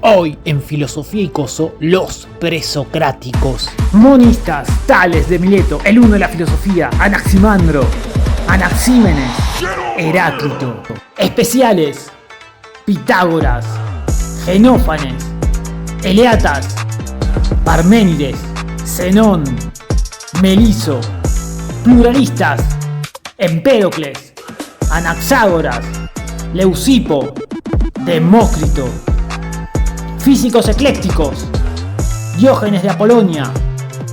Hoy en Filosofía y Coso, los presocráticos. Monistas, Tales de Mileto, el uno de la filosofía, Anaximandro, Anaxímenes, Heráclito. Especiales, Pitágoras, Genófanes, Eleatas, Parménides, Zenón, Meliso. Pluralistas, Empédocles, Anaxágoras, Leucipo, Demócrito. Físicos eclécticos, Diógenes de Apolonia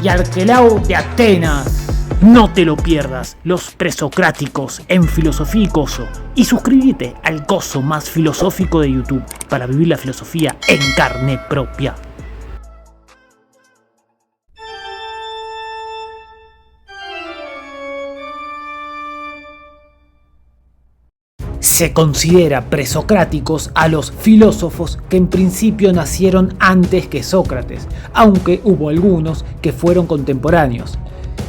y Arquelao de Atenas. No te lo pierdas, los presocráticos en Filosofía y Coso. Y suscríbete al coso más filosófico de YouTube para vivir la filosofía en carne propia. Se considera presocráticos a los filósofos que en principio nacieron antes que Sócrates, aunque hubo algunos que fueron contemporáneos.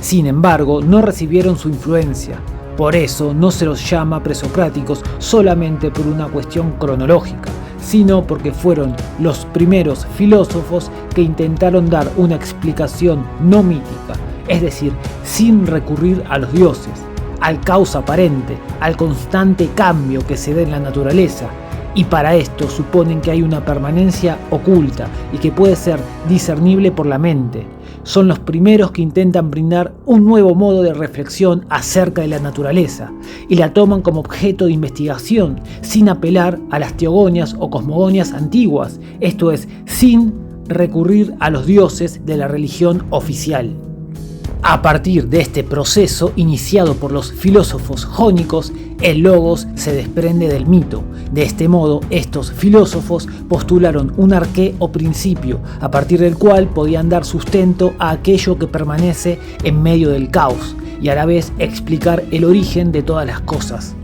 Sin embargo, no recibieron su influencia. Por eso no se los llama presocráticos solamente por una cuestión cronológica, sino porque fueron los primeros filósofos que intentaron dar una explicación no mítica, es decir, sin recurrir a los dioses, al caos aparente, al constante cambio que se da en la naturaleza, y para esto suponen que hay una permanencia oculta y que puede ser discernible por la mente. Son los primeros que intentan brindar un nuevo modo de reflexión acerca de la naturaleza y la toman como objeto de investigación sin apelar a las teogonias o cosmogonias antiguas, esto es, sin recurrir a los dioses de la religión oficial. A partir de este proceso iniciado por los filósofos jónicos, el logos se desprende del mito. De este modo, estos filósofos postularon un arqué o principio, a partir del cual podían dar sustento a aquello que permanece en medio del caos, y a la vez explicar el origen de todas las cosas.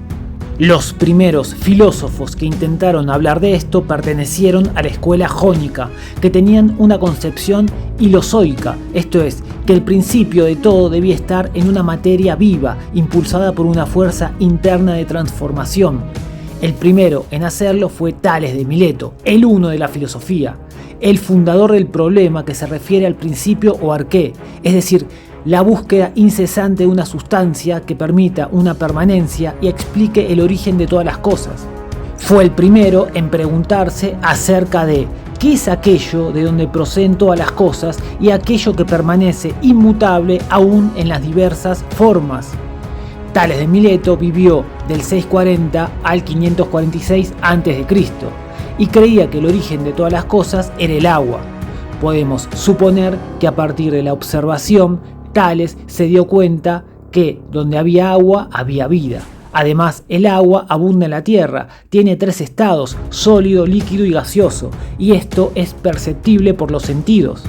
Los primeros filósofos que intentaron hablar de esto pertenecieron a la escuela jónica, que tenían una concepción hilozoica, esto es, que el principio de todo debía estar en una materia viva, impulsada por una fuerza interna de transformación. El primero en hacerlo fue Tales de Mileto, el uno de la filosofía, el fundador del problema que se refiere al principio o arqué, es decir, la búsqueda incesante de una sustancia que permita una permanencia y explique el origen de todas las cosas. Fue el primero en preguntarse acerca de qué es aquello de donde proceden todas las cosas y aquello que permanece inmutable aún en las diversas formas. Tales de Mileto vivió del 640 al 546 a.C. y creía que el origen de todas las cosas era el agua. Podemos suponer que a partir de la observación, Tales se dio cuenta que donde había agua había vida. Además, el agua abunda en la tierra, tiene 3 estados, sólido, líquido y gaseoso, y esto es perceptible por los sentidos.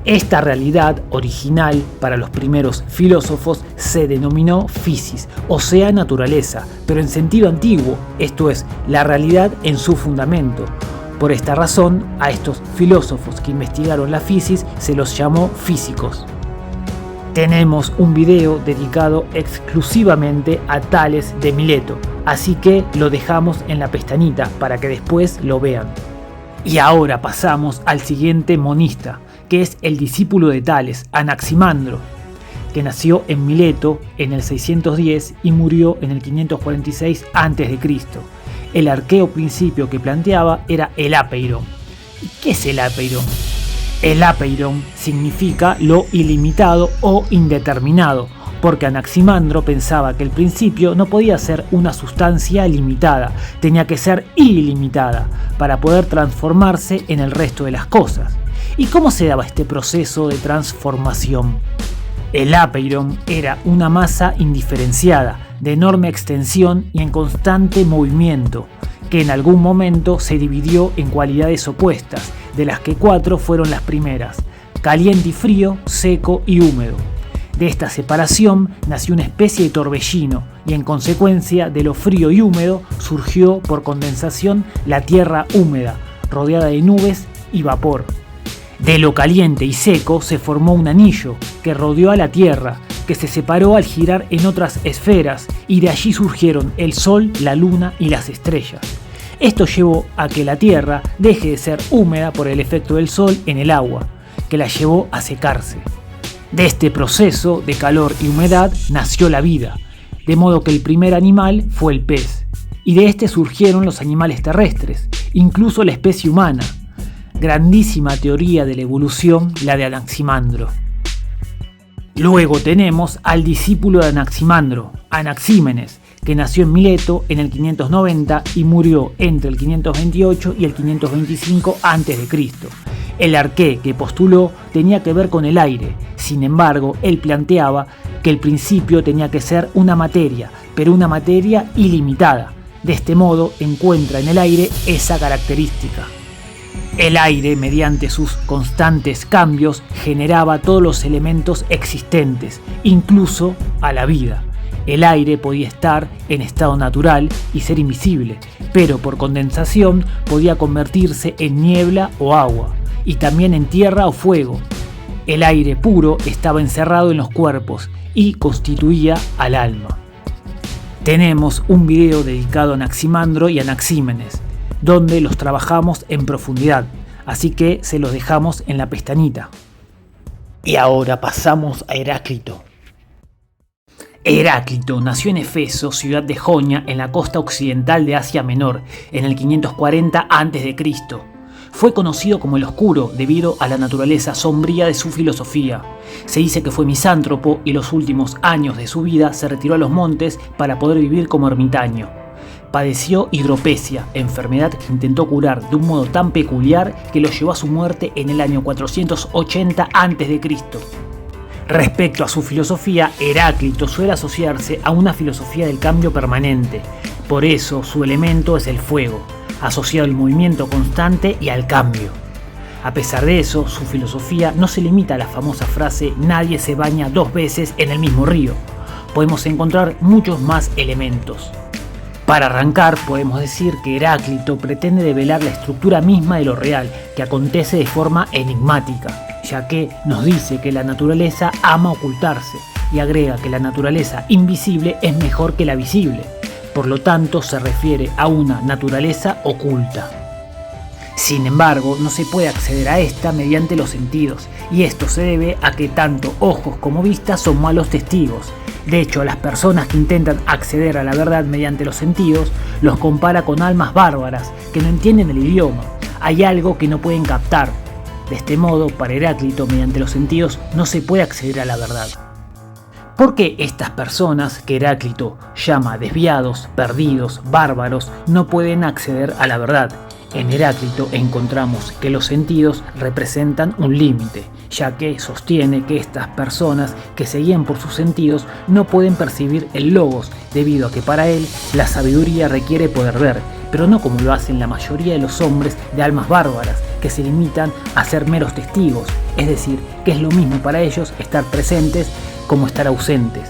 Esta realidad original para los primeros filósofos se denominó physis, o sea, naturaleza, pero en sentido antiguo, esto es, la realidad en su fundamento. Por esta razón, a estos filósofos que investigaron la physis se los llamó físicos. Tenemos un video dedicado exclusivamente a Tales de Mileto, así que lo dejamos en la pestañita para que después lo vean. Y ahora pasamos al siguiente monista, que es el discípulo de Tales, Anaximandro, que nació en Mileto en el 610 y murió en el 546 a.C. El arqueo principio que planteaba era el apeiron. ¿Qué es el apeiron? El apeiron significa lo ilimitado o indeterminado, porque Anaximandro pensaba que el principio no podía ser una sustancia limitada, tenía que ser ilimitada para poder transformarse en el resto de las cosas. ¿Y cómo se daba este proceso de transformación? El apeiron era una masa indiferenciada, de enorme extensión y en constante movimiento, que en algún momento se dividió en cualidades opuestas, de las que 4 fueron las primeras: caliente y frío, seco y húmedo. De esta separación nació una especie de torbellino y en consecuencia de lo frío y húmedo surgió por condensación la tierra húmeda, rodeada de nubes y vapor. De lo caliente y seco se formó un anillo que rodeó a la tierra, que se separó al girar en otras esferas, y de allí surgieron el sol, la luna y las estrellas. Esto llevó a que la tierra deje de ser húmeda por el efecto del sol en el agua, que la llevó a secarse. De este proceso de calor y humedad nació la vida, de modo que el primer animal fue el pez, y de este surgieron los animales terrestres, incluso la especie humana. Grandísima teoría de la evolución, la de Anaximandro. Luego tenemos al discípulo de Anaximandro, Anaxímenes, que nació en Mileto en el 590 y murió entre el 528 y el 525 a.C. El arqué que postuló tenía que ver con el aire, sin embargo, él planteaba que el principio tenía que ser una materia, pero una materia ilimitada. De este modo encuentra en el aire esa característica. El aire, mediante sus constantes cambios, generaba todos los elementos existentes, incluso a la vida. El aire podía estar en estado natural y ser invisible, pero por condensación podía convertirse en niebla o agua, y también en tierra o fuego. El aire puro estaba encerrado en los cuerpos y constituía al alma. Tenemos un video dedicado a Anaximandro y Anaxímenes, donde los trabajamos en profundidad, así que se los dejamos en la pestañita. Y ahora pasamos a Heráclito. Heráclito nació en Efeso, ciudad de Jonia, en la costa occidental de Asia Menor, en el 540 a.C. Fue conocido como el Oscuro debido a la naturaleza sombría de su filosofía. Se dice que fue misántropo y los últimos años de su vida se retiró a los montes para poder vivir como ermitaño. Padeció hidropesia, enfermedad que intentó curar de un modo tan peculiar que lo llevó a su muerte en el año 480 a.C. Respecto a su filosofía, Heráclito suele asociarse a una filosofía del cambio permanente. Por eso su elemento es el fuego, asociado al movimiento constante y al cambio. A pesar de eso, su filosofía no se limita a la famosa frase «nadie se baña 2 veces en el mismo río». Podemos encontrar muchos más elementos. Para arrancar, podemos decir que Heráclito pretende develar la estructura misma de lo real, que acontece de forma enigmática, ya que nos dice que la naturaleza ama ocultarse y agrega que la naturaleza invisible es mejor que la visible. Por lo tanto, se refiere a una naturaleza oculta. Sin embargo, no se puede acceder a esta mediante los sentidos, y esto se debe a que tanto ojos como vista son malos testigos. De hecho, a las personas que intentan acceder a la verdad mediante los sentidos, los compara con almas bárbaras que no entienden el idioma. Hay algo que no pueden captar. De este modo, para Heráclito, mediante los sentidos no se puede acceder a la verdad. ¿Por qué estas personas, que Heráclito llama desviados, perdidos, bárbaros, no pueden acceder a la verdad? En Heráclito encontramos que los sentidos representan un límite, ya que sostiene que estas personas que se guían por sus sentidos no pueden percibir el logos, debido a que para él la sabiduría requiere poder ver, pero no como lo hacen la mayoría de los hombres de almas bárbaras, que se limitan a ser meros testigos, es decir, que es lo mismo para ellos estar presentes como estar ausentes.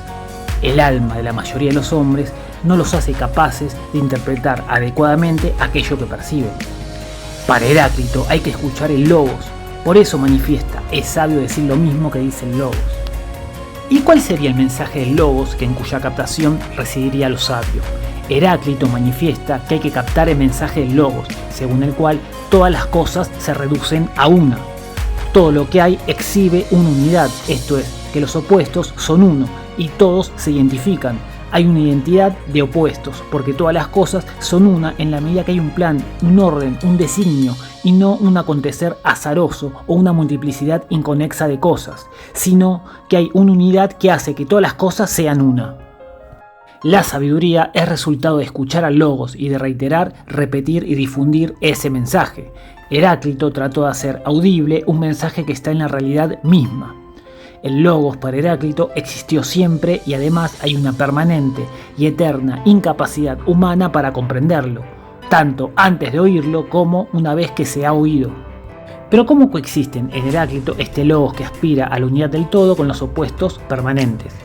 El alma de la mayoría de los hombres no los hace capaces de interpretar adecuadamente aquello que perciben. Para Heráclito hay que escuchar el logos, por eso manifiesta, es sabio decir lo mismo que dice el logos. ¿Y cuál sería el mensaje del logos que en cuya captación residiría lo sabio? Heráclito manifiesta que hay que captar el mensaje del logos, según el cual todas las cosas se reducen a una. Todo lo que hay exhibe una unidad, esto es, que los opuestos son uno y todos se identifican. Hay una identidad de opuestos, porque todas las cosas son una en la medida que hay un plan, un orden, un designio, y no un acontecer azaroso o una multiplicidad inconexa de cosas, sino que hay una unidad que hace que todas las cosas sean una. La sabiduría es resultado de escuchar al logos y de reiterar, repetir y difundir ese mensaje. Heráclito trató de hacer audible un mensaje que está en la realidad misma. El logos para Heráclito existió siempre y además hay una permanente y eterna incapacidad humana para comprenderlo, tanto antes de oírlo como una vez que se ha oído. Pero ¿cómo coexisten en Heráclito este logos que aspira a la unidad del todo con los opuestos permanentes?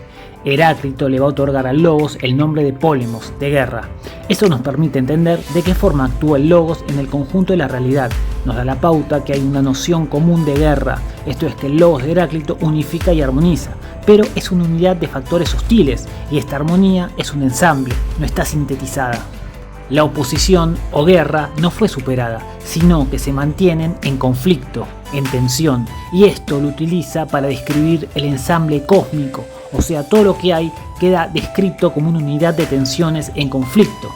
Heráclito le va a otorgar al logos el nombre de pólemos, de guerra. Eso nos permite entender de qué forma actúa el logos en el conjunto de la realidad. Nos da la pauta que hay una noción común de guerra, esto es que el logos de Heráclito unifica y armoniza, pero es una unidad de factores hostiles y esta armonía es un ensamble, no está sintetizada. La oposición o guerra no fue superada, sino que se mantienen en conflicto, en tensión, y esto lo utiliza para describir el ensamble cósmico, o sea, todo lo que hay queda descrito como una unidad de tensiones en conflicto.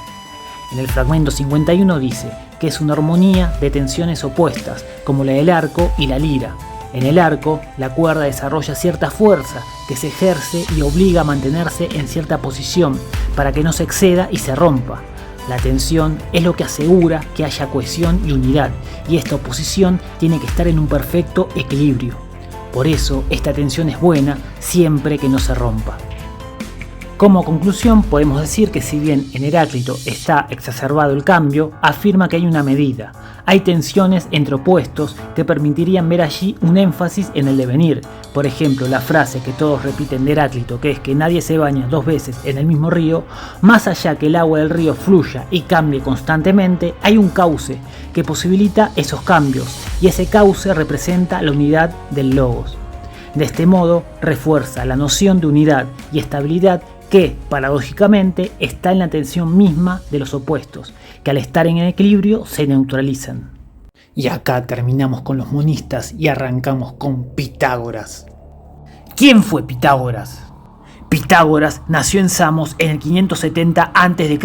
En el fragmento 51 dice que es una armonía de tensiones opuestas, como la del arco y la lira. En el arco, la cuerda desarrolla cierta fuerza que se ejerce y obliga a mantenerse en cierta posición para que no se exceda y se rompa. La tensión es lo que asegura que haya cohesión y unidad, y esta oposición tiene que estar en un perfecto equilibrio. Por eso, esta tensión es buena siempre que no se rompa. Como conclusión, podemos decir que si bien en Heráclito está exacerbado el cambio, afirma que hay una medida. Hay tensiones entre opuestos que permitirían ver allí un énfasis en el devenir. Por ejemplo, la frase que todos repiten de Heráclito, que es que nadie se baña 2 veces en el mismo río, más allá que el agua del río fluya y cambie constantemente, hay un cauce que posibilita esos cambios, y ese cauce representa la unidad del logos. De este modo, refuerza la noción de unidad y estabilidad que, paradójicamente, está en la tensión misma de los opuestos, que al estar en equilibrio se neutralizan. Y acá terminamos con los monistas y arrancamos con Pitágoras. ¿Quién fue Pitágoras? Pitágoras nació en Samos en el 570 a.C.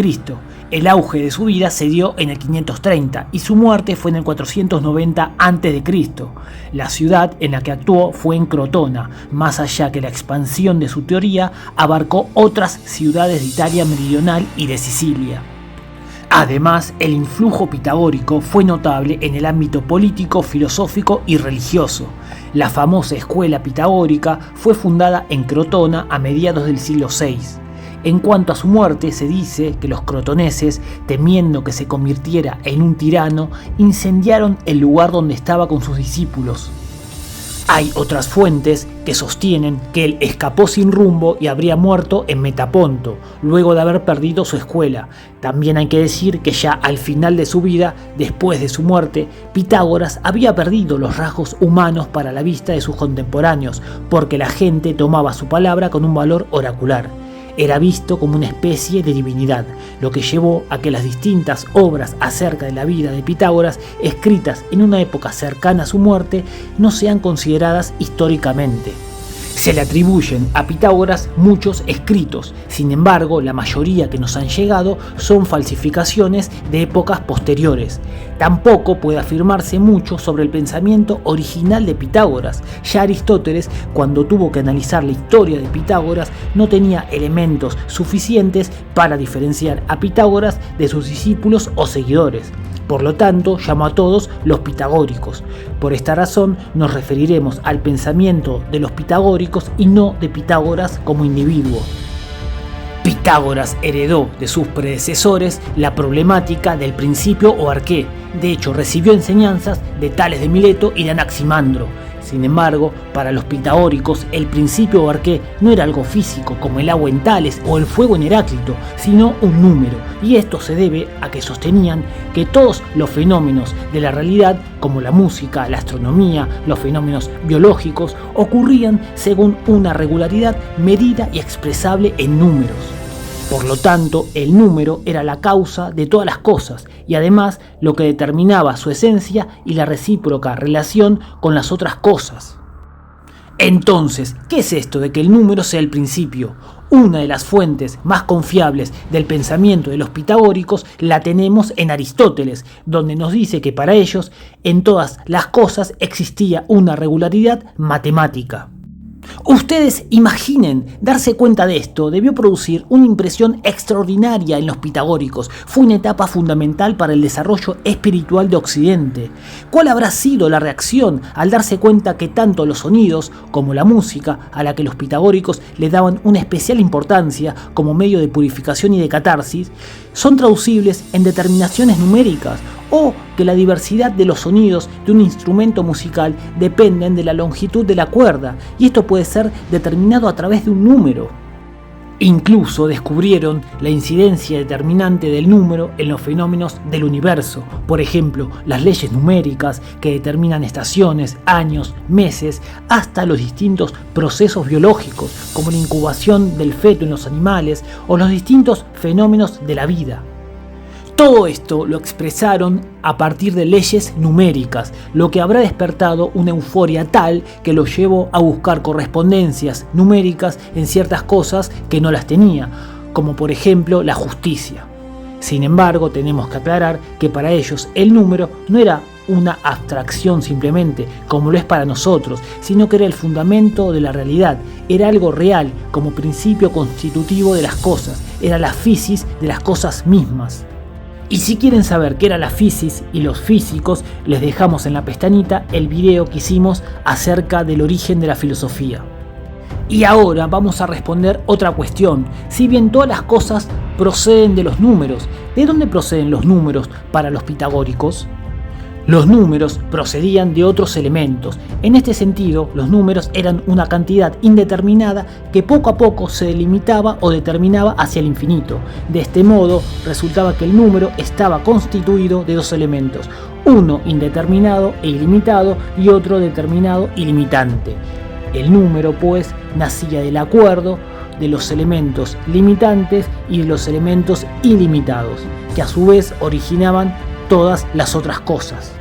El auge de su vida se dio en el 530 y su muerte fue en el 490 a.C. La ciudad en la que actuó fue en Crotona, más allá que la expansión de su teoría abarcó otras ciudades de Italia meridional y de Sicilia. Además, el influjo pitagórico fue notable en el ámbito político, filosófico y religioso. La famosa escuela pitagórica fue fundada en Crotona a mediados del siglo VI. En cuanto a su muerte, se dice que los crotoneses, temiendo que se convirtiera en un tirano, incendiaron el lugar donde estaba con sus discípulos. Hay otras fuentes que sostienen que él escapó sin rumbo y habría muerto en Metaponto, luego de haber perdido su escuela. También hay que decir que ya al final de su vida, después de su muerte, Pitágoras había perdido los rasgos humanos para la vista de sus contemporáneos, porque la gente tomaba su palabra con un valor oracular. Era visto como una especie de divinidad, lo que llevó a que las distintas obras acerca de la vida de Pitágoras, escritas en una época cercana a su muerte, no sean consideradas históricamente. Se le atribuyen a Pitágoras muchos escritos, sin embargo, la mayoría que nos han llegado son falsificaciones de épocas posteriores. Tampoco puede afirmarse mucho sobre el pensamiento original de Pitágoras. Ya Aristóteles, cuando tuvo que analizar la historia de Pitágoras, no tenía elementos suficientes para diferenciar a Pitágoras de sus discípulos o seguidores. Por lo tanto, llamó a todos los pitagóricos. Por esta razón, nos referiremos al pensamiento de los pitagóricos y no de Pitágoras como individuo. Pitágoras heredó de sus predecesores la problemática del principio o arqué. De hecho, recibió enseñanzas de Tales de Mileto y de Anaximandro. Sin embargo, para los pitagóricos, el principio o arqué no era algo físico como el agua en Tales o el fuego en Heráclito, sino un número, y esto se debe a que sostenían que todos los fenómenos de la realidad, como la música, la astronomía, los fenómenos biológicos, ocurrían según una regularidad medida y expresable en números. Por lo tanto, el número era la causa de todas las cosas y además lo que determinaba su esencia y la recíproca relación con las otras cosas. Entonces, ¿qué es esto de que el número sea el principio? Una de las fuentes más confiables del pensamiento de los pitagóricos la tenemos en Aristóteles, donde nos dice que para ellos en todas las cosas existía una regularidad matemática. Ustedes imaginen, darse cuenta de esto debió producir una impresión extraordinaria en los pitagóricos. Fue una etapa fundamental para el desarrollo espiritual de Occidente. ¿Cuál habrá sido la reacción al darse cuenta que tanto los sonidos como la música, a la que los pitagóricos le daban una especial importancia como medio de purificación y de catarsis, son traducibles en determinaciones numéricas, o que la diversidad de los sonidos de un instrumento musical dependen de la longitud de la cuerda, y esto puede ser determinado a través de un número? Incluso descubrieron la incidencia determinante del número en los fenómenos del universo, por ejemplo, las leyes numéricas que determinan estaciones, años, meses, hasta los distintos procesos biológicos, como la incubación del feto en los animales o los distintos fenómenos de la vida. Todo esto lo expresaron a partir de leyes numéricas, lo que habrá despertado una euforia tal que los llevó a buscar correspondencias numéricas en ciertas cosas que no las tenía, como por ejemplo la justicia. Sin embargo, tenemos que aclarar que para ellos el número no era una abstracción simplemente, como lo es para nosotros, sino que era el fundamento de la realidad, era algo real como principio constitutivo de las cosas, era la physis de las cosas mismas. Y si quieren saber qué era la physis y los físicos, les dejamos en la pestañita el video que hicimos acerca del origen de la filosofía. Y ahora vamos a responder otra cuestión. Si bien todas las cosas proceden de los números, ¿de dónde proceden los números para los pitagóricos? Los números procedían de otros elementos. En este sentido, los números eran una cantidad indeterminada que poco a poco se delimitaba o determinaba hacia el infinito. De este modo, resultaba que el número estaba constituido de dos elementos, uno indeterminado e ilimitado y otro determinado y limitante. El número, pues, nacía del acuerdo de los elementos limitantes y de los elementos ilimitados, que a su vez originaban todas las otras cosas.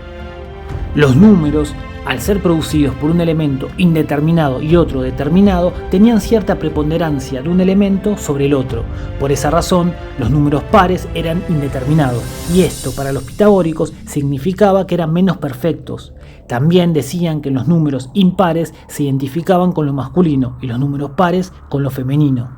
Los números, al ser producidos por un elemento indeterminado y otro determinado, tenían cierta preponderancia de un elemento sobre el otro. Por esa razón, los números pares eran indeterminados, y esto para los pitagóricos significaba que eran menos perfectos. También decían que los números impares se identificaban con lo masculino y los números pares con lo femenino.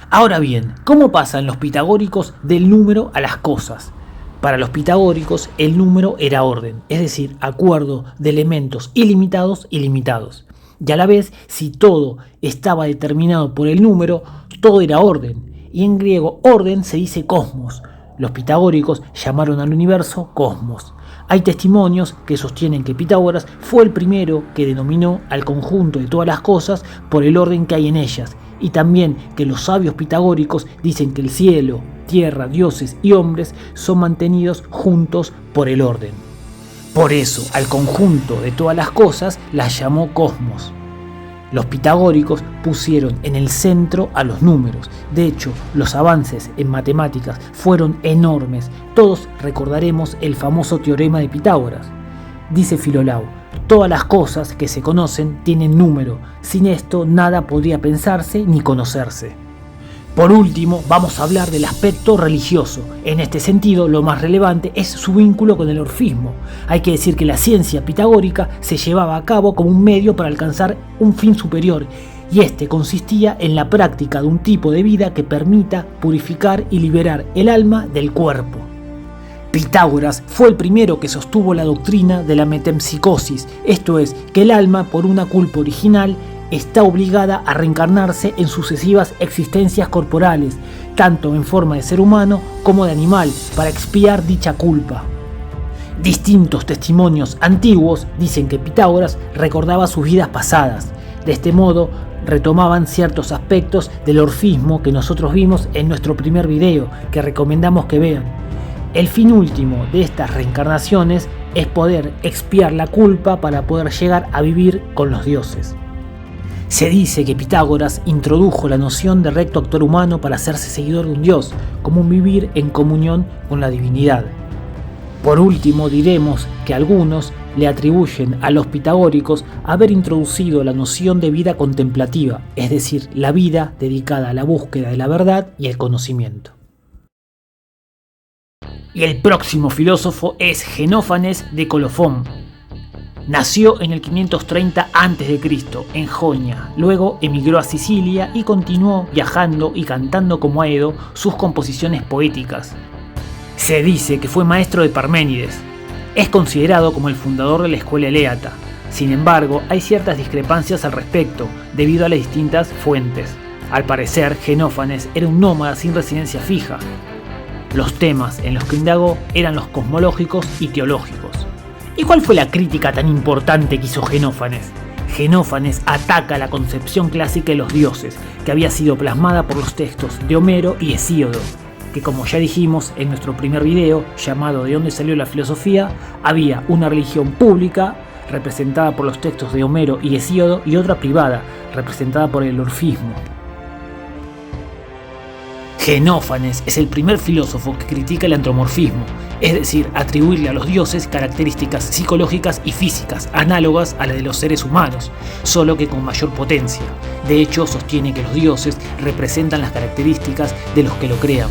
Ahora bien, ¿cómo pasan los pitagóricos del número a las cosas? Para los pitagóricos el número era orden, es decir, acuerdo de elementos ilimitados y limitados. Y a la vez, si todo estaba determinado por el número, todo era orden. Y en griego orden se dice cosmos. Los pitagóricos llamaron al universo cosmos. Hay testimonios que sostienen que Pitágoras fue el primero que denominó al conjunto de todas las cosas por el orden que hay en ellas, y también que los sabios pitagóricos dicen que el cielo, tierra, dioses y hombres son mantenidos juntos por el orden. Por eso, al conjunto de todas las cosas las llamó cosmos. Los pitagóricos pusieron en el centro a los números. De hecho, los avances en matemáticas fueron enormes. Todos recordaremos el famoso teorema de Pitágoras. Dice Filolao: todas las cosas que se conocen tienen número. Sin esto nada podría pensarse ni conocerse. Por último, vamos a hablar del aspecto religioso. En este sentido, lo más relevante es su vínculo con el orfismo. Hay que decir que la ciencia pitagórica se llevaba a cabo como un medio para alcanzar un fin superior, y este consistía en la práctica de un tipo de vida que permita purificar y liberar el alma del cuerpo. Pitágoras fue el primero que sostuvo la doctrina de la metempsicosis, esto es, que el alma, por una culpa original, está obligada a reencarnarse en sucesivas existencias corporales, tanto en forma de ser humano como de animal, para expiar dicha culpa. Distintos testimonios antiguos dicen que Pitágoras recordaba sus vidas pasadas. De este modo, retomaban ciertos aspectos del orfismo que nosotros vimos en nuestro primer video, que recomendamos que vean. El fin último de estas reencarnaciones es poder expiar la culpa para poder llegar a vivir con los dioses. Se dice que Pitágoras introdujo la noción de recto actuar humano para hacerse seguidor de un dios, como un vivir en comunión con la divinidad. Por último, diremos que algunos le atribuyen a los pitagóricos haber introducido la noción de vida contemplativa, es decir, la vida dedicada a la búsqueda de la verdad y el conocimiento. Y el próximo filósofo es Genófanes de Colofón. Nació en el 530 a.C. en Jonia, luego emigró a Sicilia y continuó viajando y cantando como Aedo sus composiciones poéticas. Se dice que fue maestro de Parménides. Es considerado como el fundador de la escuela eléata. Sin embargo, hay ciertas discrepancias al respecto, debido a las distintas fuentes. Al parecer, Genófanes era un nómada sin residencia fija. Los temas en los que indagó eran los cosmológicos y teológicos. ¿Y cuál fue la crítica tan importante que hizo Genófanes? Genófanes ataca la concepción clásica de los dioses, que había sido plasmada por los textos de Homero y Hesíodo, que como ya dijimos en nuestro primer video, llamado ¿De dónde salió la filosofía?, había una religión pública, representada por los textos de Homero y Hesíodo, y otra privada, representada por el orfismo. Genófanes es el primer filósofo que critica el antropomorfismo, es decir, atribuirle a los dioses características psicológicas y físicas análogas a las de los seres humanos, solo que con mayor potencia. De hecho, sostiene que los dioses representan las características de los que lo crean.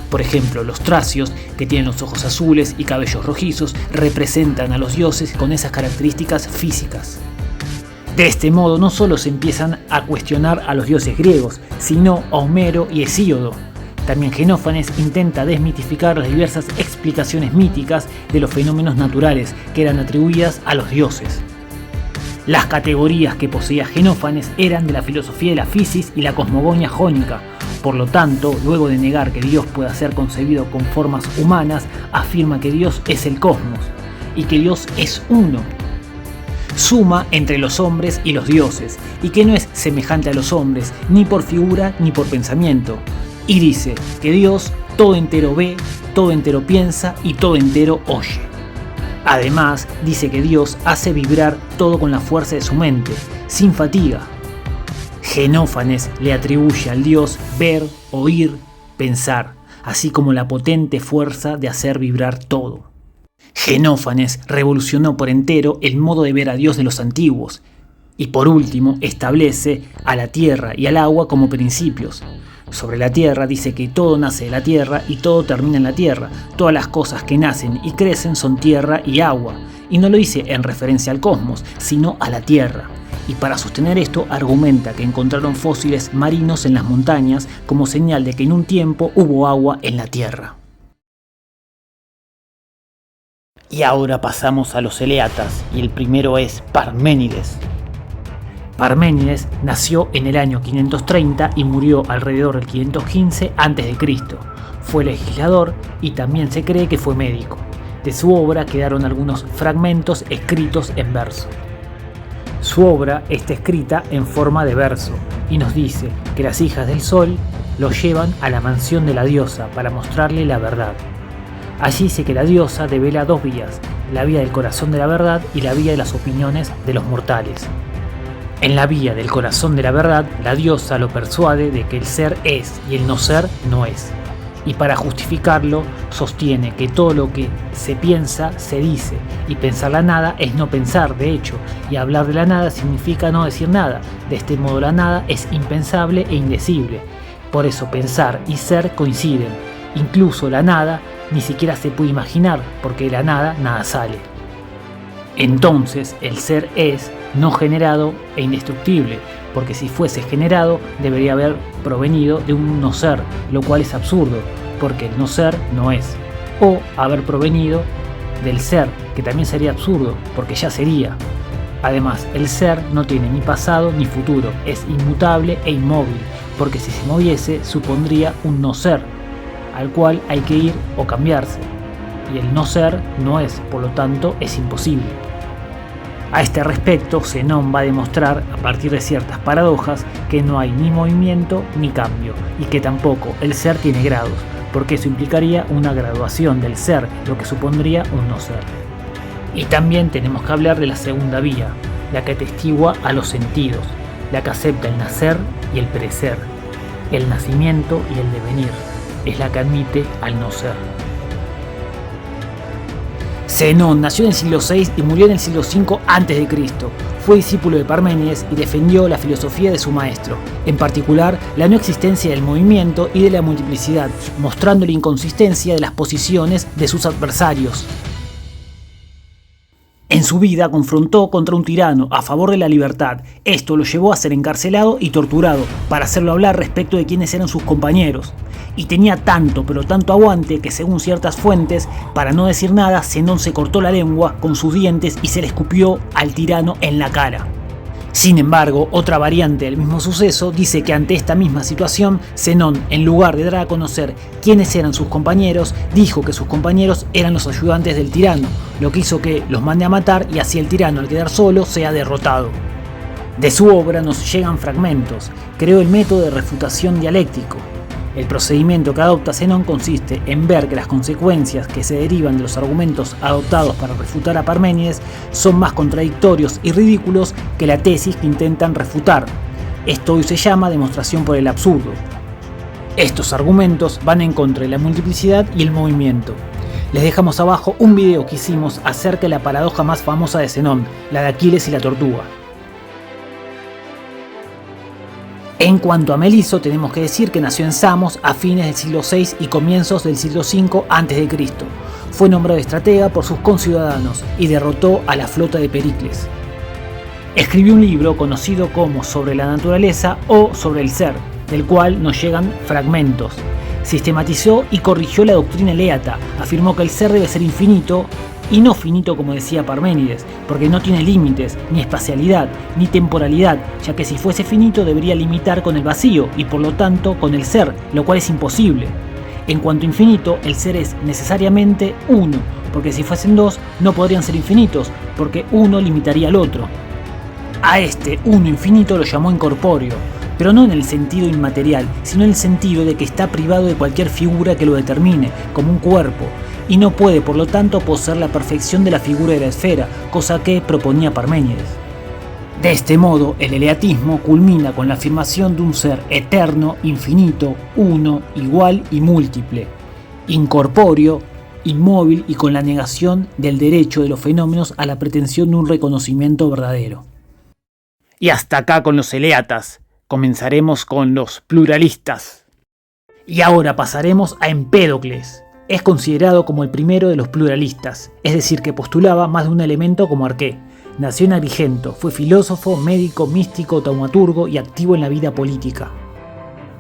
Por ejemplo, los tracios, que tienen los ojos azules y cabellos rojizos, representan a los dioses con esas características físicas. De este modo, no solo se empiezan a cuestionar a los dioses griegos, sino a Homero y Hesíodo. También Genófanes intenta desmitificar las diversas explicaciones míticas de los fenómenos naturales que eran atribuidas a los dioses. Las categorías que poseía Genófanes eran de la filosofía de la fisis y la cosmogonía jónica. Por lo tanto, luego de negar que Dios pueda ser concebido con formas humanas, afirma que Dios es el cosmos y que Dios es uno. Suma entre los hombres y los dioses, y que no es semejante a los hombres, ni por figura ni por pensamiento. Y dice que Dios todo entero ve, todo entero piensa y todo entero oye. Además, dice que Dios hace vibrar todo con la fuerza de su mente, sin fatiga. Genófanes le atribuye al Dios ver, oír, pensar, así como la potente fuerza de hacer vibrar todo. Genófanes revolucionó por entero el modo de ver a Dios de los antiguos, y por último establece a la tierra y al agua como principios. Sobre la tierra dice que todo nace de la tierra y todo termina en la tierra. Todas las cosas que nacen y crecen son tierra y agua. Y no lo dice en referencia al cosmos, sino a la tierra. Y para sostener esto argumenta que encontraron fósiles marinos en las montañas como señal de que en un tiempo hubo agua en la tierra. Y ahora pasamos a los eleatas, y el primero es Parménides. Parménides nació en el año 530 y murió alrededor del 515 a.C. Fue legislador y también se cree que fue médico. De su obra quedaron algunos fragmentos escritos en verso. Su obra está escrita en forma de verso y nos dice que las hijas del sol lo llevan a la mansión de la diosa para mostrarle la verdad. Allí dice que la diosa devela dos vías, la vía del corazón de la verdad y la vía de las opiniones de los mortales. En la vía del corazón de la verdad, la diosa lo persuade de que el ser es y el no ser no es. Y para justificarlo, sostiene que todo lo que se piensa, se dice, y pensar la nada es no pensar, de hecho, y hablar de la nada significa no decir nada. De este modo la nada es impensable e indecible. Por eso pensar y ser coinciden. Incluso la nada ni siquiera se puede imaginar, porque de la nada nada sale. Entonces el ser es no generado e indestructible, porque si fuese generado debería haber provenido de un no ser, lo cual es absurdo, porque el no ser no es, o haber provenido del ser, que también sería absurdo, porque ya sería. Además, el ser no tiene ni pasado ni futuro, es inmutable e inmóvil, porque si se moviese supondría un no ser, al cual hay que ir o cambiarse, y el no ser no es, por lo tanto es imposible. A este respecto, Zenón va a demostrar, a partir de ciertas paradojas, que no hay ni movimiento ni cambio, y que tampoco el ser tiene grados, porque eso implicaría una graduación del ser, lo que supondría un no ser. Y también tenemos que hablar de la segunda vía, la que atestigua a los sentidos, la que acepta el nacer y el perecer, el nacimiento y el devenir, es la que admite al no ser. Zenón nació en el siglo VI y murió en el siglo V a.C. Fue discípulo de Parménides y defendió la filosofía de su maestro, en particular la no existencia del movimiento y de la multiplicidad, mostrando la inconsistencia de las posiciones de sus adversarios. En su vida confrontó contra un tirano a favor de la libertad. Esto lo llevó a ser encarcelado y torturado para hacerlo hablar respecto de quiénes eran sus compañeros. Y tenía tanto, pero tanto aguante que según ciertas fuentes, para no decir nada, Zenón se cortó la lengua con sus dientes y se le escupió al tirano en la cara. Sin embargo, otra variante del mismo suceso dice que ante esta misma situación, Zenón, en lugar de dar a conocer quiénes eran sus compañeros, dijo que sus compañeros eran los ayudantes del tirano, lo que hizo que los mande a matar y así el tirano, al quedar solo, sea derrotado. De su obra nos llegan fragmentos. Creó el método de refutación dialéctico. El procedimiento que adopta Zenón consiste en ver que las consecuencias que se derivan de los argumentos adoptados para refutar a Parménides son más contradictorios y ridículos que la tesis que intentan refutar. Esto hoy se llama demostración por el absurdo. Estos argumentos van en contra de la multiplicidad y el movimiento. Les dejamos abajo un video que hicimos acerca de la paradoja más famosa de Zenón, la de Aquiles y la tortuga. En cuanto a Meliso, tenemos que decir que nació en Samos a fines del siglo VI y comienzos del siglo V a.C. Fue nombrado estratega por sus conciudadanos y derrotó a la flota de Pericles. Escribió un libro conocido como Sobre la naturaleza o Sobre el ser, del cual nos llegan fragmentos. Sistematizó y corrigió la doctrina eleata, afirmó que el ser debe ser infinito y no finito como decía Parménides, porque no tiene límites, ni espacialidad, ni temporalidad, ya que si fuese finito debería limitar con el vacío y por lo tanto con el ser, lo cual es imposible. En cuanto a infinito, el ser es necesariamente uno, porque si fuesen dos no podrían ser infinitos, porque uno limitaría al otro. A este uno infinito lo llamó incorpóreo, pero no en el sentido inmaterial, sino en el sentido de que está privado de cualquier figura que lo determine, como un cuerpo, y no puede por lo tanto poseer la perfección de la figura de la esfera, cosa que proponía Parménides. De este modo, el eleatismo culmina con la afirmación de un ser eterno, infinito, uno, igual y múltiple, incorpóreo, inmóvil y con la negación del derecho de los fenómenos a la pretensión de un reconocimiento verdadero. Y hasta acá con los eleatas. Comenzaremos con los pluralistas. Y ahora pasaremos a Empédocles. Es considerado como el primero de los pluralistas, es decir, que postulaba más de un elemento como arqué. Nació en Agrigento, fue filósofo, médico, místico, taumaturgo y activo en la vida política.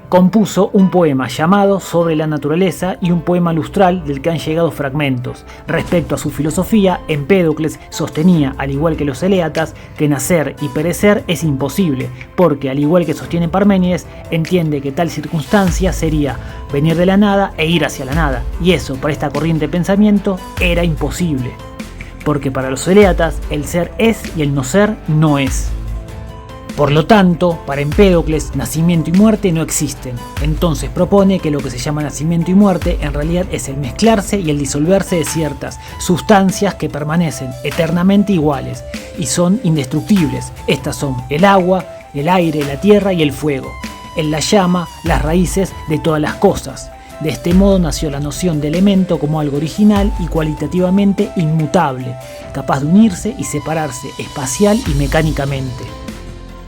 Compuso un poema llamado Sobre la naturaleza y un poema lustral del que han llegado fragmentos. Respecto a su filosofía, Empédocles sostenía, al igual que los eleatas, que nacer y perecer es imposible, porque, al igual que sostiene Parménides, entiende que tal circunstancia sería venir de la nada e ir hacia la nada, y eso, para esta corriente de pensamiento, era imposible. Porque para los eleatas, el ser es y el no ser no es. Por lo tanto, para Empédocles, nacimiento y muerte no existen. Entonces propone que lo que se llama nacimiento y muerte en realidad es el mezclarse y el disolverse de ciertas sustancias que permanecen eternamente iguales y son indestructibles. Estas son el agua, el aire, la tierra y el fuego. En la llama, las raíces de todas las cosas. De este modo nació la noción de elemento como algo original y cualitativamente inmutable, capaz de unirse y separarse espacial y mecánicamente.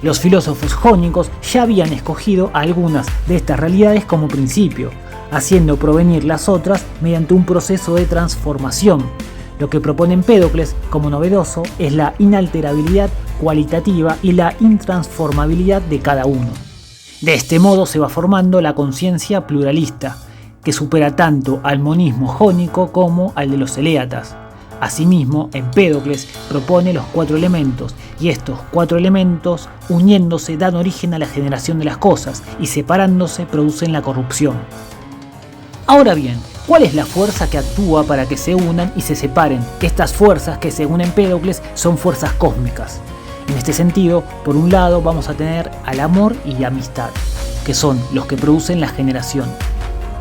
Los filósofos jónicos ya habían escogido algunas de estas realidades como principio, haciendo provenir las otras mediante un proceso de transformación. Lo que propone Empédocles como novedoso es la inalterabilidad cualitativa y la intransformabilidad de cada uno. De este modo se va formando la conciencia pluralista, que supera tanto al monismo jónico como al de los eleatas. Asimismo, Empédocles propone los 4 elementos, y estos 4 elementos, uniéndose, dan origen a la generación de las cosas, y separándose producen la corrupción. Ahora bien, ¿cuál es la fuerza que actúa para que se unan y se separen? Estas fuerzas que, según Empédocles, son fuerzas cósmicas. En este sentido, por un lado vamos a tener al amor y la amistad, que son los que producen la generación,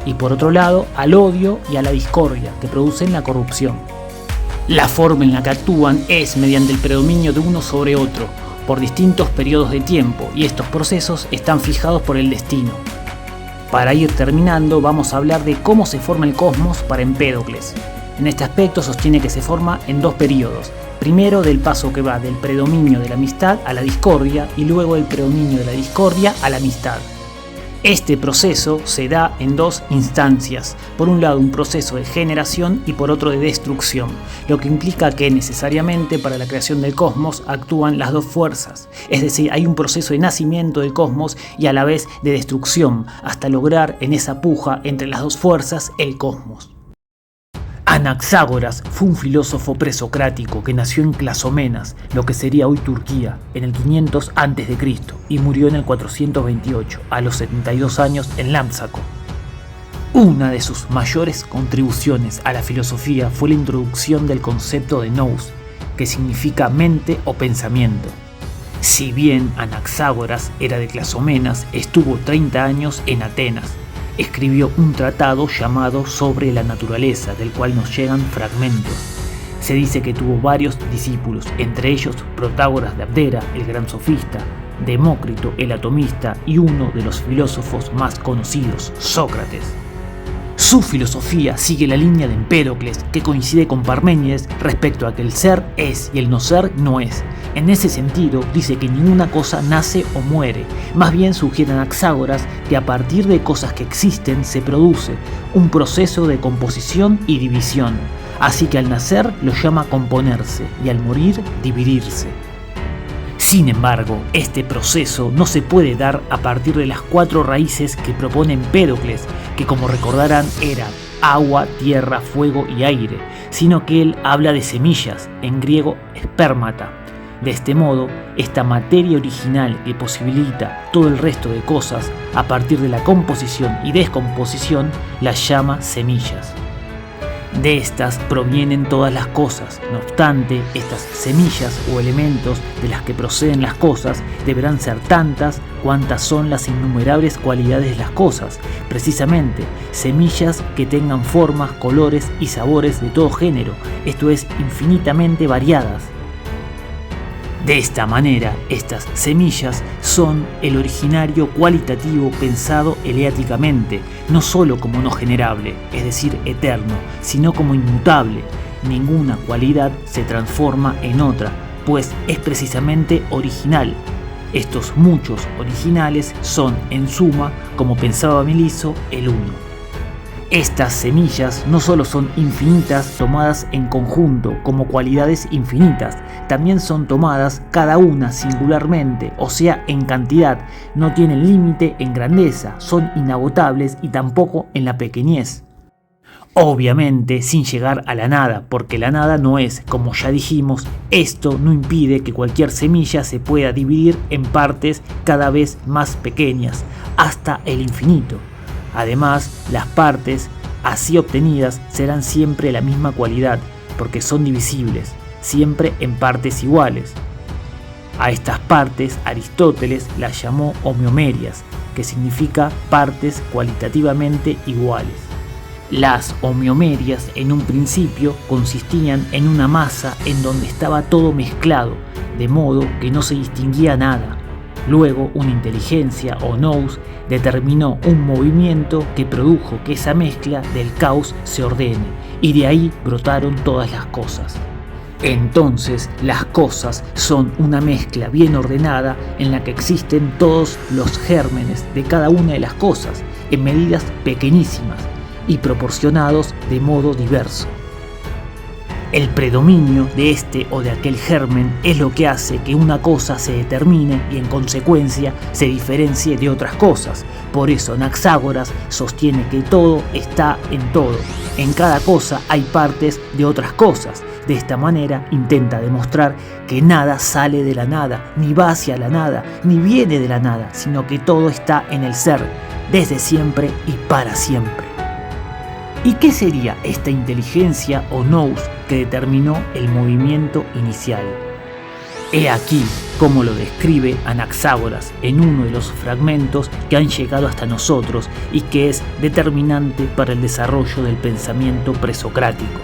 y por otro lado al odio y a la discordia, que producen la corrupción. La forma en la que actúan es mediante el predominio de uno sobre otro, por distintos periodos de tiempo, y estos procesos están fijados por el destino. Para ir terminando, vamos a hablar de cómo se forma el cosmos para Empédocles. En este aspecto sostiene que se forma en 2 periodos. Primero, del paso que va del predominio de la amistad a la discordia, y luego del predominio de la discordia a la amistad. Este proceso se da en 2 instancias, por un lado un proceso de generación y por otro de destrucción, lo que implica que necesariamente para la creación del cosmos actúan las 2 fuerzas, es decir, hay un proceso de nacimiento del cosmos y a la vez de destrucción, hasta lograr en esa puja entre las 2 fuerzas el cosmos. Anaxágoras fue un filósofo presocrático que nació en Clazomenas, lo que sería hoy Turquía, en el 500 a.C. y murió en el 428, a los 72 años en Lámsaco. Una de sus mayores contribuciones a la filosofía fue la introducción del concepto de nous, que significa mente o pensamiento. Si bien Anaxágoras era de Clazomenas, estuvo 30 años en Atenas. Escribió un tratado llamado Sobre la naturaleza, del cual nos llegan fragmentos. Se dice que tuvo varios discípulos, entre ellos Protágoras de Abdera, el gran sofista, Demócrito, el atomista y uno de los filósofos más conocidos, Sócrates. Su filosofía sigue la línea de Empédocles, que coincide con Parménides respecto a que el ser es y el no ser no es. En ese sentido, dice que ninguna cosa nace o muere, más bien sugiere Anaxágoras que a partir de cosas que existen se produce un proceso de composición y división, así que al nacer lo llama componerse y al morir dividirse. Sin embargo, este proceso no se puede dar a partir de las 4 raíces que propone Empédocles, que como recordarán eran agua, tierra, fuego y aire, sino que él habla de semillas, en griego espermata. De este modo, esta materia original que posibilita todo el resto de cosas a partir de la composición y descomposición la llama semillas. De estas provienen todas las cosas. No obstante, estas semillas o elementos de las que proceden las cosas deberán ser tantas cuantas son las innumerables cualidades de las cosas. Precisamente, semillas que tengan formas, colores y sabores de todo género, esto es, infinitamente variadas. De esta manera, estas semillas son el originario cualitativo pensado eleáticamente, no solo como no generable, es decir, eterno, sino como inmutable. Ninguna cualidad se transforma en otra, pues es precisamente original. Estos muchos originales son, en suma, como pensaba Meliso, el uno. Estas semillas no solo son infinitas tomadas en conjunto como cualidades infinitas, también son tomadas cada una singularmente, o sea, en cantidad, no tienen límite en grandeza, son inagotables y tampoco en la pequeñez. Obviamente sin llegar a la nada, porque la nada no es, como ya dijimos, esto no impide que cualquier semilla se pueda dividir en partes cada vez más pequeñas, hasta el infinito. Además, las partes así obtenidas serán siempre la misma cualidad, porque son divisibles, siempre en partes iguales. A estas partes Aristóteles las llamó homeomerias, que significa partes cualitativamente iguales. Las homeomerias en un principio consistían en una masa en donde estaba todo mezclado, de modo que no se distinguía nada. Luego, una inteligencia o nous determinó un movimiento que produjo que esa mezcla del caos se ordene, y de ahí brotaron todas las cosas. Entonces, las cosas son una mezcla bien ordenada en la que existen todos los gérmenes de cada una de las cosas, en medidas pequeñísimas y proporcionados de modo diverso. El predominio de este o de aquel germen es lo que hace que una cosa se determine y en consecuencia se diferencie de otras cosas. Por eso Anaxágoras sostiene que todo está en todo. En cada cosa hay partes de otras cosas. De esta manera intenta demostrar que nada sale de la nada, ni va hacia la nada, ni viene de la nada, sino que todo está en el ser, desde siempre y para siempre. ¿Y qué sería esta inteligencia o nous que determinó el movimiento inicial? He aquí cómo lo describe Anaxágoras en uno de los fragmentos que han llegado hasta nosotros y que es determinante para el desarrollo del pensamiento presocrático.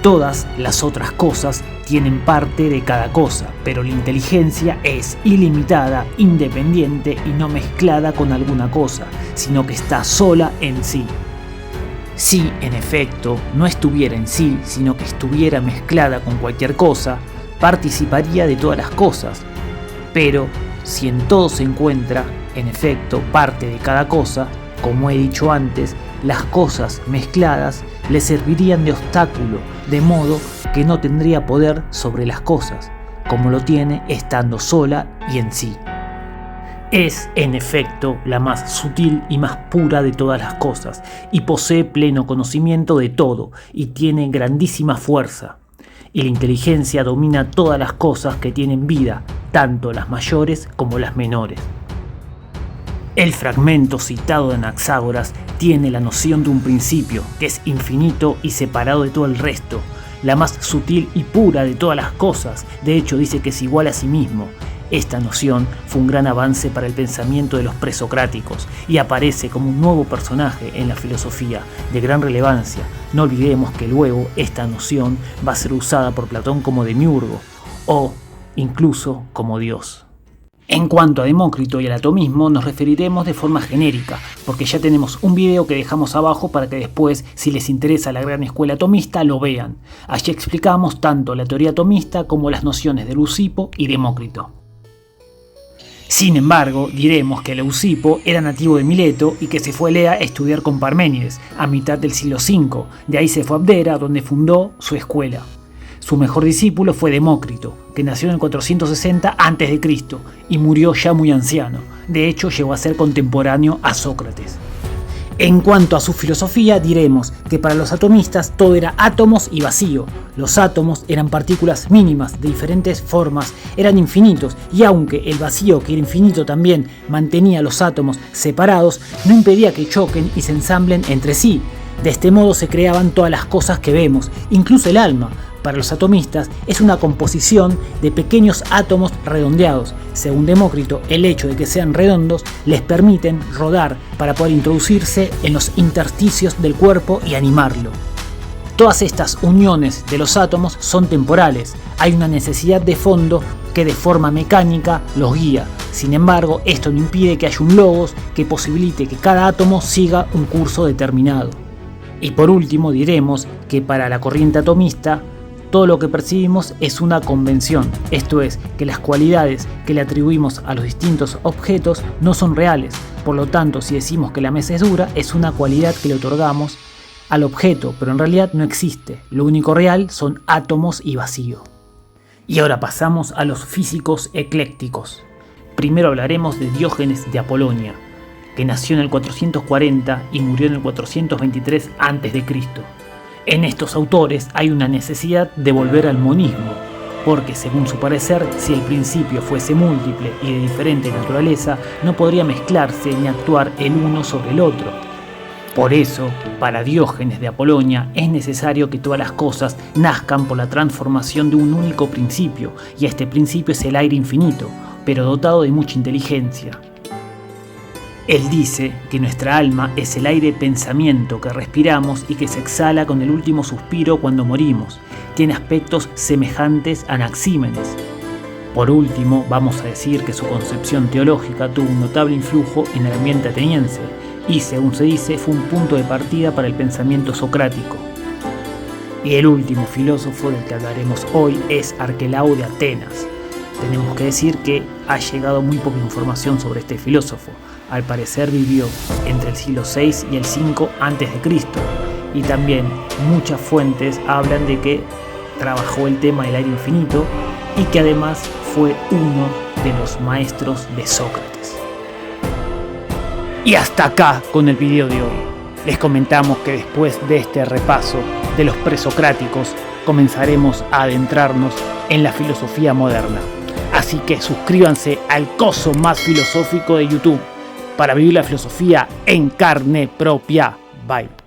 Todas las otras cosas tienen parte de cada cosa, pero la inteligencia es ilimitada, independiente y no mezclada con alguna cosa, sino que está sola en sí. Si, en efecto, no estuviera en sí, sino que estuviera mezclada con cualquier cosa, participaría de todas las cosas. Pero, si en todo se encuentra, en efecto, parte de cada cosa, como he dicho antes, las cosas mezcladas le servirían de obstáculo, de modo que no tendría poder sobre las cosas, como lo tiene estando sola y en sí. Es, en efecto, la más sutil y más pura de todas las cosas, y posee pleno conocimiento de todo, y tiene grandísima fuerza. Y la inteligencia domina todas las cosas que tienen vida, tanto las mayores como las menores. El fragmento citado de Anaxágoras tiene la noción de un principio, que es infinito y separado de todo el resto, la más sutil y pura de todas las cosas, de hecho dice que es igual a sí mismo. Esta noción fue un gran avance para el pensamiento de los presocráticos y aparece como un nuevo personaje en la filosofía de gran relevancia. No olvidemos que luego esta noción va a ser usada por Platón como demiurgo o incluso como Dios. En cuanto a Demócrito y al atomismo, nos referiremos de forma genérica, porque ya tenemos un video que dejamos abajo para que después, si les interesa la gran escuela atomista, lo vean. Allí explicamos tanto la teoría atomista como las nociones de Leucipo y Demócrito. Sin embargo, diremos que Leucipo era nativo de Mileto y que se fue a Elea a estudiar con Parménides a mitad del siglo V. De ahí se fue a Abdera, donde fundó su escuela. Su mejor discípulo fue Demócrito, que nació en el 460 a.C. y murió ya muy anciano. De hecho, llegó a ser contemporáneo a Sócrates. En cuanto a su filosofía, diremos que para los atomistas todo era átomos y vacío. Los átomos eran partículas mínimas de diferentes formas, eran infinitos, y aunque el vacío, que era infinito también, mantenía los átomos separados, no impedía que choquen y se ensamblen entre sí. De este modo se creaban todas las cosas que vemos, incluso el alma. Para los atomistas es una composición de pequeños átomos redondeados. Según Demócrito, el hecho de que sean redondos les permiten rodar para poder introducirse en los intersticios del cuerpo y animarlo. Todas estas uniones de los átomos son temporales. Hay una necesidad de fondo que de forma mecánica los guía. Sin embargo, esto no impide que haya un logos que posibilite que cada átomo siga un curso determinado. Y por último diremos que para la corriente atomista, todo lo que percibimos es una convención, esto es, que las cualidades que le atribuimos a los distintos objetos no son reales. Por lo tanto, si decimos que la mesa es dura, es una cualidad que le otorgamos al objeto, pero en realidad no existe. Lo único real son átomos y vacío. Y ahora pasamos a los físicos eclécticos. Primero hablaremos de Diógenes de Apolonia, que nació en el 440 y murió en el 423 a.C. En estos autores hay una necesidad de volver al monismo, porque según su parecer, si el principio fuese múltiple y de diferente naturaleza, no podría mezclarse ni actuar el uno sobre el otro. Por eso, para Diógenes de Apolonia es necesario que todas las cosas nazcan por la transformación de un único principio, y este principio es el aire infinito, pero dotado de mucha inteligencia. Él dice que nuestra alma es el aire pensamiento que respiramos y que se exhala con el último suspiro cuando morimos. Tiene aspectos semejantes a Anaxímenes. Por último, vamos a decir que su concepción teológica tuvo un notable influjo en el ambiente ateniense y, según se dice, fue un punto de partida para el pensamiento socrático. Y el último filósofo del que hablaremos hoy es Arquelao de Atenas. Tenemos que decir que ha llegado muy poca información sobre este filósofo. Al parecer vivió entre el siglo VI y el V a.C. y también muchas fuentes hablan de que trabajó el tema del aire infinito y que además fue uno de los maestros de Sócrates. Y hasta acá con el video de hoy. Les comentamos que después de este repaso de los presocráticos comenzaremos a adentrarnos en la filosofía moderna. Así que suscríbanse al coso más filosófico de YouTube para vivir la filosofía en carne propia. Bye.